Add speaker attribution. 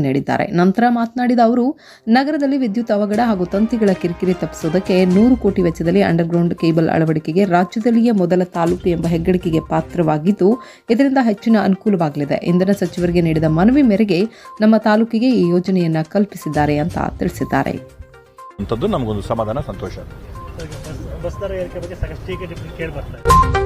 Speaker 1: ನೀಡಿದ್ದಾರೆ. ನಂತರ ಮಾತನಾಡಿದ ಅವರು, ನಗರದಲ್ಲಿ ವಿದ್ಯುತ್ ಅವಘಡ ಹಾಗೂ ತಂತಿಗಳ ಕಿರಿಕಿರಿ ತಪ್ಪಿಸುವುದಕ್ಕೆ 100 ಕೋಟಿ ವೆಚ್ಚದಲ್ಲಿ ಅಂಡರ್ಗ್ರೌಂಡ್ ಕೇಬಲ್ ಅಳವಡಿಕೆಗೆ ರಾಜ್ಯದಲ್ಲಿಯೇ ಮೊದಲ ತಾಲೂಕು ಎಂಬ ಹೆಗ್ಗಳಿಕೆಗೆ ಪಾತ್ರವಾಗಿದ್ದು, ಇದರಿಂದ ಹೆಚ್ಚಿನ ಅನುಕೂಲವಾಗಲಿದೆ. ಇಂಧನ ಸಚಿವರಿಗೆ ನೀಡಿದ ಮನವಿ ಮೇರೆಗೆ ನಮ್ಮ ತಾಲೂಕಿಗೆ ಈ ಯೋಜನೆಯನ್ನ ಕಲ್ಪಿಸಿದ್ದಾರೆ ಅಂತ ತಿಳಿಸಿದ್ದಾರೆ.
Speaker 2: ನಮಗೊಂದು ಸಮಾಧಾನ, ಸಂತೋಷ.
Speaker 3: ಬಸ್ ದರ ಏರಿಕೆ ಬಗ್ಗೆ ಸಾಕಷ್ಟು ಟೀಕೆ ಕೇಳಿ ಬರ್ತಾ ಇದೆ.